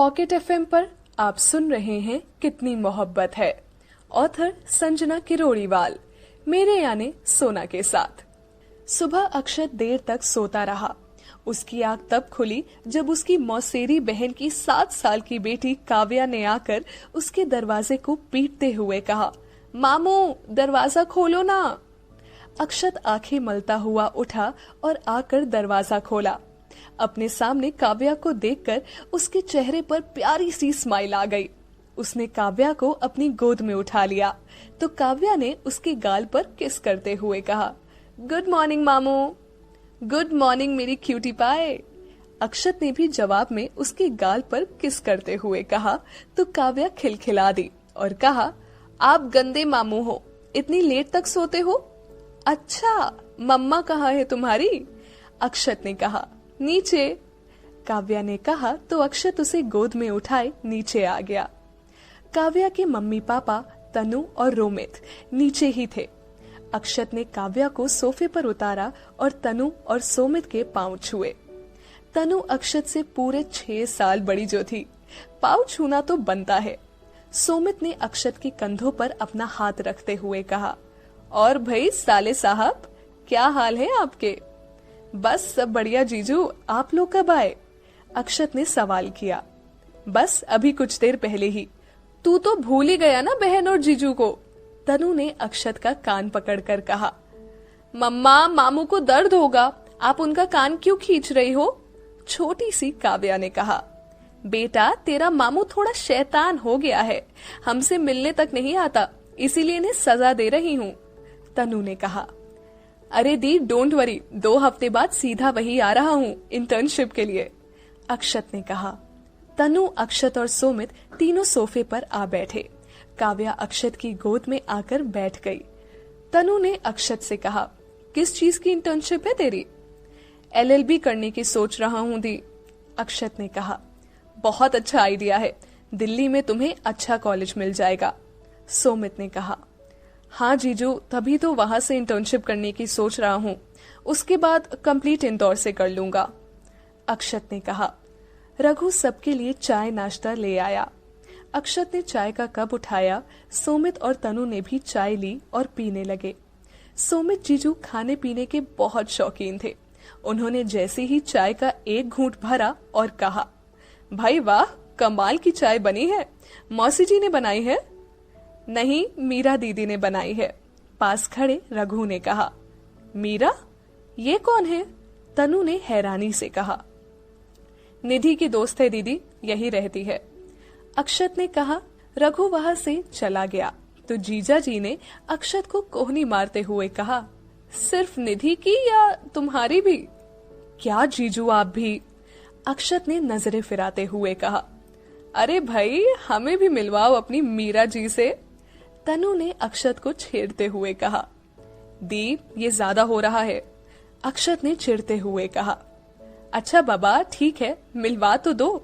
Pocket FM पर आप सुन रहे हैं कितनी मोहब्बत है। ऑथर संजना किरोड़ीवाल, मेरे यानी सोना के साथ। सुबह अक्षत देर तक सोता रहा। उसकी आंख तब खुली जब उसकी मौसेरी बहन की 7 साल की बेटी काव्या ने आकर उसके दरवाजे को पीटते हुए कहा, मामू दरवाजा खोलो ना। अक्षत आंखें मलता हुआ उठा और आकर दरवाजा खोला। अपने सामने काव्या को देखकर उसके चेहरे पर प्यारी सी स्माइल आ गई। उसने काव्या को अपनी गोद में उठा लिया तो काव्या ने उसके गाल पर किस करते हुए कहा, गुड मॉर्निंग मामू। गुड मॉर्निंग मेरी क्यूटी पाए। अक्षत ने भी जवाब में उसके गाल पर किस करते हुए कहा तो काव्या खिलखिला दी और कहा, आप गंदे मामू हो, इतनी लेट तक सोते हो। अच्छा, मम्मा कहाँ है तुम्हारी? अक्षत ने कहा, नीचे। काव्या ने कहा तो अक्षत उसे गोद में उठाए नीचे आ गया। काव्या के मम्मी पापा तनु और रोमित नीचे ही थे। अक्षत ने काव्या को सोफे पर उतारा और तनु और सोमित के पांव छुए। तनु अक्षत से पूरे 6 साल बड़ी जो थी, पांव छूना तो बनता है। सोमित ने अक्षत के कंधों पर अपना हाथ रखते हुए कहा, और भाई साले साहब, क्या हाल है आपके? बस सब बढ़िया जीजू, आप लोग कब आए? अक्षत ने सवाल किया। बस अभी कुछ देर पहले ही। तू तो भूल ही गया ना बहन और जीजू को। तनु ने अक्षत का कान पकड़कर कहा, मम्मा मामू को दर्द होगा, आप उनका कान क्यों खींच रही हो? छोटी सी काव्या ने कहा, बेटा तेरा मामू थोड़ा शैतान हो गया है, हमसे मिलने तक नहीं आता, इसीलिए इन्हें सजा दे रही हूँ। तनु ने कहा, अरे दी डोंट वरी, 2 हफ्ते बाद सीधा वही आ रहा हूँ इंटर्नशिप के लिए। अक्षत ने कहा। तनु, अक्षत और सोमित तीनों सोफे पर आ बैठे। काव्या अक्षत की गोद में आकर बैठ गई। तनु ने अक्षत से कहा, किस चीज की इंटर्नशिप है तेरी? LLB करने की सोच रहा हूँ दी। अक्षत ने कहा, बहुत अच्छा आइडिया है, दिल्ली में तुम्हें अच्छा कॉलेज मिल जाएगा। सोमित ने कहा, हाँ जीजू, तभी तो वहां से इंटर्नशिप करने की सोच रहा हूँ, उसके बाद कंप्लीट इंदौर से कर लूंगा। अक्षत ने कहा। रघु सबके लिए चाय नाश्ता ले आया। अक्षत ने चाय का कप उठाया। सोमित और तनु ने भी चाय ली और पीने लगे। सोमित जीजू खाने पीने के बहुत शौकीन थे। उन्होंने जैसे ही चाय का एक घूंट भरा और कहा, भाई वाह, कमाल की चाय बनी है, मौसी जी ने बनाई है? नहीं, मीरा दीदी ने बनाई है। पास खड़े रघु ने कहा। मीरा? ये कौन है? तनु ने हैरानी से कहा। निधि की दोस्त है दीदी, यही रहती है। अक्षत ने कहा। रघु वहां से चला गया तो जीजा जी ने अक्षत को कोहनी मारते हुए कहा, सिर्फ निधि की या तुम्हारी भी? क्या जीजू आप भी? अक्षत ने नजरें फिराते हुए कहा। अरे भाई, हमें भी मिलवाओ अपनी मीरा जी से। तनु ने अक्षत को छेड़ते हुए कहा। दी, ये ज्यादा हो रहा है। अक्षत ने चिढ़ते हुए कहा। अच्छा बाबा, ठीक है, मिलवा तो दो।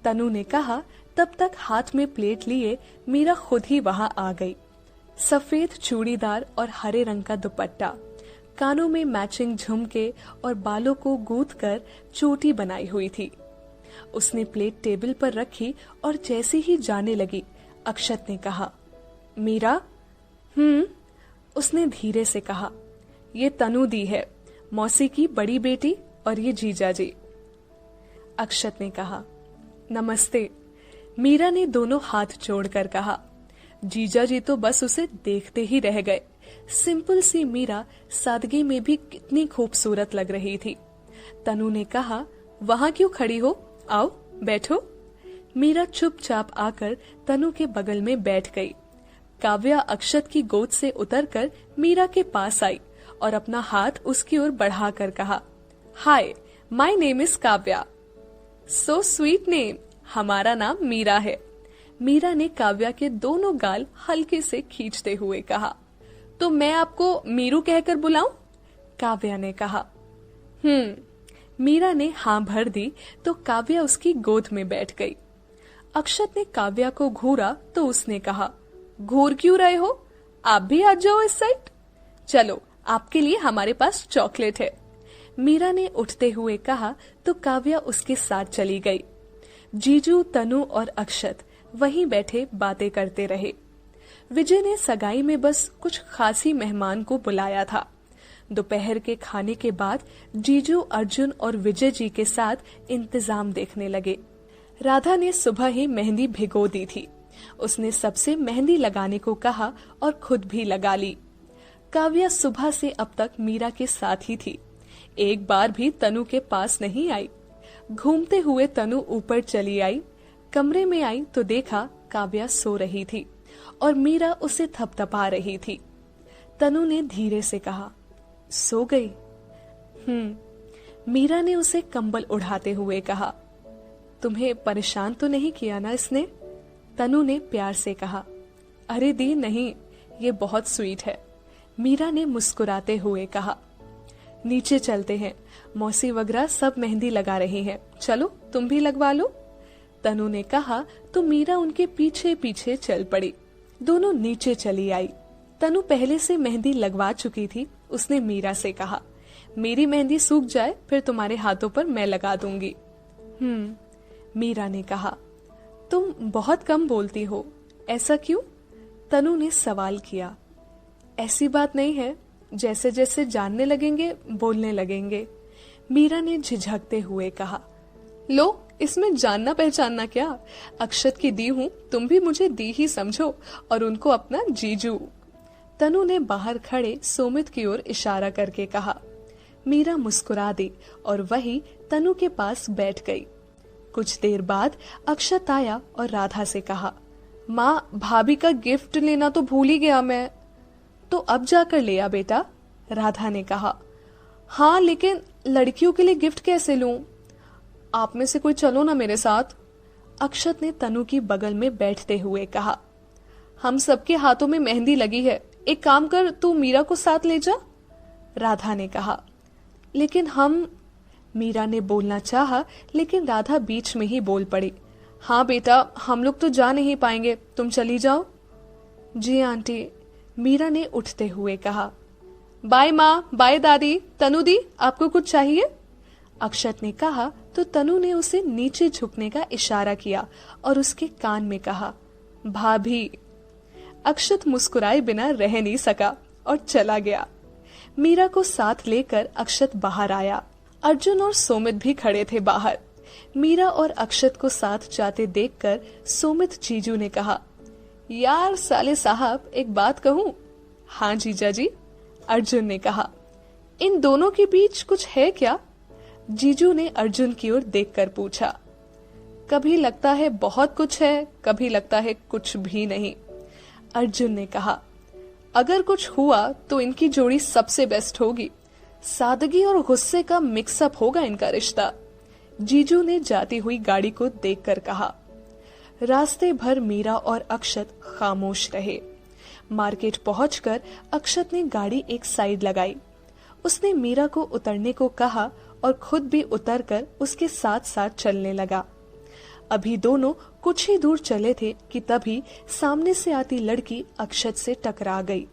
तनु ने कहा। तब तक हाथ में प्लेट लिए मीरा खुद ही वहां आ गई। सफेद चूड़ीदार और हरे रंग का दुपट्टा, कानों में मैचिंग झुमके और बालों को गूंथ कर चोटी बनाई हुई थी। उसने प्लेट टेबल पर रखी और जैसे ही जाने लगी, अक्षत ने कहा, मीरा? उसने धीरे से कहा, ये तनु दी है, मौसी की बड़ी बेटी, और ये जीजा जी। अक्षत ने कहा, नमस्ते। मीरा ने दोनों हाथ जोड़कर कहा। जीजा जी तो बस उसे देखते ही रह गए। सिंपल सी मीरा सादगी में भी कितनी खूबसूरत लग रही थी। तनु ने कहा, वहां क्यों खड़ी हो, आओ बैठो। मीरा चुपचाप आकर तनु के बगल में बैठ गई। काव्या अक्षत की गोद से उतरकर मीरा के पास आई और अपना हाथ उसकी ओर बढ़ाकर कहा, hi, my name is Kavya. So sweet name, हमारा नाम मीरा है। मीरा ने काव्या के दोनों गाल हल्के से खींचते हुए कहा। तो मैं आपको मीरू कहकर बुलाऊं? काव्या ने कहा। मीरा ने हाँ भर दी तो काव्या उसकी गोद में बैठ गई। अक्षत ने काव्या को घूरा तो उसने कहा, घूर क्यों रहे हो, आप भी आ जाओ इस साइड। चलो, आपके लिए हमारे पास चॉकलेट है। मीरा ने उठते हुए कहा तो काव्या उसके साथ चली गई। जीजू, तनु और अक्षत वहीं बैठे बातें करते रहे। विजय ने सगाई में बस कुछ खासी मेहमान को बुलाया था। दोपहर के खाने के बाद जीजू अर्जुन और विजय जी के साथ इंतजाम देखने लगे। राधा ने सुबह ही मेहंदी भिगो दी थी। उसने सबसे मेहंदी लगाने को कहा और खुद भी लगा ली। काव्या सुबह से अब तक मीरा के साथ ही थी, एक बार भी तनु के पास नहीं आई। घूमते हुए तनु ऊपर चली आई। कमरे में आई तो देखा काव्या सो रही थी और मीरा उसे थपथपा रही थी। तनु ने धीरे से कहा, सो गई? मीरा ने उसे कंबल उड़ाते हुए कहा, तुम्हें परेशान तो नहीं किया ना इसने? तनु ने प्यार से कहा, अरे दी नहीं, ये बहुत स्वीट है। मीरा ने मुस्कुराते हुए कहा, नीचे चलते हैं, मौसी वगैरह सब मेहंदी लगा रही हैं, चलो तुम भी लगवा लो। तनु ने कहा तो मीरा उनके पीछे पीछे चल पड़ी। दोनों नीचे चली आई। तनु पहले से मेहंदी लगवा चुकी थी। उसने मीरा से कहा, मेरी मेहंदी सूख जाए फिर तुम्हारे हाथों पर मैं लगा दूंगी। मीरा ने कहा, तुम बहुत कम बोलती हो, ऐसा क्यों? तनु ने सवाल किया। ऐसी बात नहीं है, जैसे जैसे जानने लगेंगे बोलने लगेंगे। मीरा ने झिझकते हुए कहा, लो इसमें जानना पहचानना क्या, अक्षत की दी हूँ, तुम भी मुझे दी ही समझो और उनको अपना जीजू। तनु ने बाहर खड़े सोमित की ओर इशारा करके कहा। मीरा मुस्कुरा दी और वही तनु के पास बैठ गई। कुछ देर बाद अक्षत आया और राधा से कहा, माँ भाभी का गिफ्ट लेना तो भूल ही गया मैं। तो अब जाकर ले आ बेटा, राधा ने कहा। हाँ लेकिन लड़कियों के लिए गिफ्ट कैसे लूं? आप में से कोई चलो ना मेरे साथ, अक्षत ने तनु की बगल में बैठते हुए कहा। हम सबके हाथों में मेहंदी लगी है, एक काम कर तू मीरा को साथ ले जा, राधा ने कहा। लेकिन हम, मीरा ने बोलना चाहा लेकिन राधा बीच में ही बोल पड़ी। हाँ बेटा, हम लोग तो जा नहीं पाएंगे, तुम चली जाओ। जी आंटी, मीरा ने उठते हुए कहा। बाय माँ, बाय दादी। तनु दी, आपको कुछ चाहिए? अक्षत ने कहा तो तनु ने उसे नीचे झुकने का इशारा किया और उसके कान में कहा, भाभी। अक्षत मुस्कुराए बिना रह नहीं सका और चला गया। मीरा को साथ लेकर अक्षत बाहर आया। अर्जुन और सोमित भी खड़े थे बाहर। मीरा और अक्षत को साथ जाते देखकर सोमित जीजू ने कहा, यार साले साहब एक बात कहूं? हाँ जीजा जी, अर्जुन ने कहा। इन दोनों के बीच कुछ है क्या? जीजू ने अर्जुन की ओर देखकर पूछा। कभी लगता है बहुत कुछ है, कभी लगता है कुछ भी नहीं, अर्जुन ने कहा। अगर कुछ हुआ तो इनकी जोड़ी सबसे बेस्ट होगी, सादगी और गुस्से का मिक्सअप होगा इनका रिश्ता, जीजू ने जाती हुई गाड़ी को देखकर कहा। रास्ते भर मीरा और अक्षत खामोश रहे। मार्केट पहुंचकर अक्षत ने गाड़ी एक साइड लगाई। उसने मीरा को उतरने को कहा और खुद भी उतरकर उसके साथ साथ चलने लगा। अभी दोनों कुछ ही दूर चले थे कि तभी सामने से आती लड़की अक्षत से टकरा गई।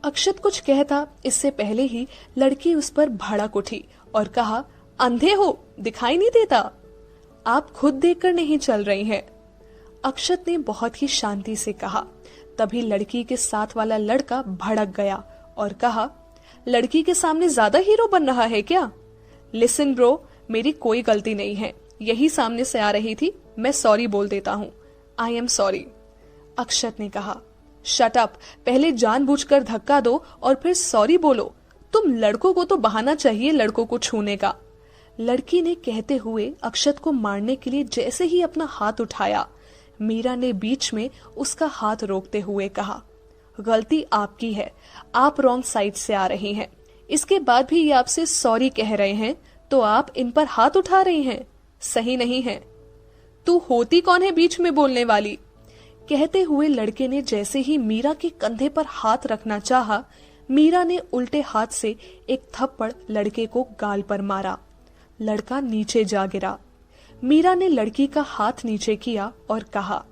अक्षत कुछ कहता इससे पहले ही लड़की उस पर भड़क उठी और कहा, अंधे हो, दिखाई नहीं देता? आप खुद देखकर नहीं चल रही हैं। अक्षत ने बहुत ही शांति से कहा। तभी लड़की के साथ वाला लड़का भड़क गया और कहा, लड़की के सामने ज्यादा हीरो बन रहा है क्या? लिसन ब्रो, मेरी कोई गलती नहीं है, यही सामने से आ रही थी, मैं सॉरी बोल देता हूँ, आई एम सॉरी, अक्षत ने कहा। शट अप, पहले जानबूझकर धक्का दो और फिर सॉरी बोलो। तुम लड़कों को तो बहाना चाहिए लड़कों को छूने का, लड़की ने कहते हुए अक्षत को मारने के लिए जैसे ही अपना हाथ उठाया, मीरा ने बीच में उसका हाथ रोकते हुए कहा, गलती आपकी है, आप रॉन्ग साइड से आ रही हैं, इसके बाद भी ये आपसे सॉरी कह रहे हैं तो आप इन पर हाथ उठा रही हैं, सही नहीं है। तू होती कौन है बीच में बोलने वाली? कहते हुए लड़के ने जैसे ही मीरा के कंधे पर हाथ रखना चाहा, मीरा ने उल्टे हाथ से एक थप्पड़ लड़के को गाल पर मारा। लड़का नीचे जा गिरा। मीरा ने लड़की का हाथ नीचे किया और कहा,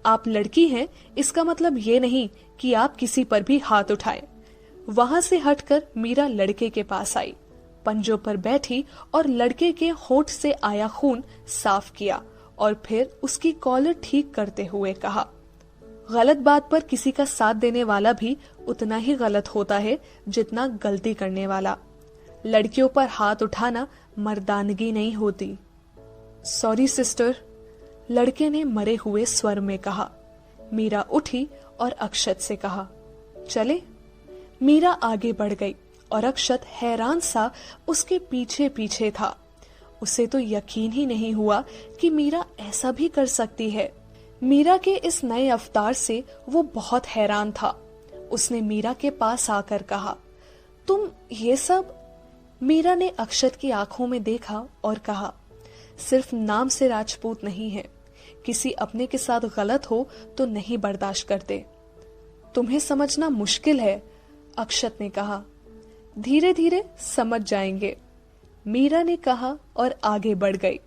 आप लड़की हैं, इसका मतलब ये नहीं कि आप किसी पर भी हाथ उठाएं। वहां से हटकर मीरा लड़के के पास आई, पंजों पर बैठी और लड़के के होंठ से आया खून साफ किया और फिर उसकी कॉलर ठीक करते हुए कहा, गलत बात पर किसी का साथ देने वाला भी उतना ही गलत होता है जितना गलती करने वाला। लड़कियों पर हाथ उठाना मर्दानगी नहीं होती। सॉरी सिस्टर, लड़के ने मरे हुए स्वर में कहा। मीरा उठी और अक्षत से कहा, चले। मीरा आगे बढ़ गई और अक्षत हैरान सा उसके पीछे पीछे था। उसे तो यकीन ही नहीं हुआ कि मीरा ऐसा भी कर सकती है। मीरा के इस नए अवतार से वो बहुत हैरान था। उसने मीरा के पास आकर कहा, तुम ये सब? मीरा ने अक्षत की आंखों में देखा और कहा, सिर्फ नाम से राजपूत नहीं है, किसी अपने के साथ गलत हो तो नहीं बर्दाश्त करते। तुम्हें समझना मुश्किल है, अक्षत ने कहा। धीरे धीरे समझ जाएंगे, मीरा ने कहा और आगे बढ़ गई।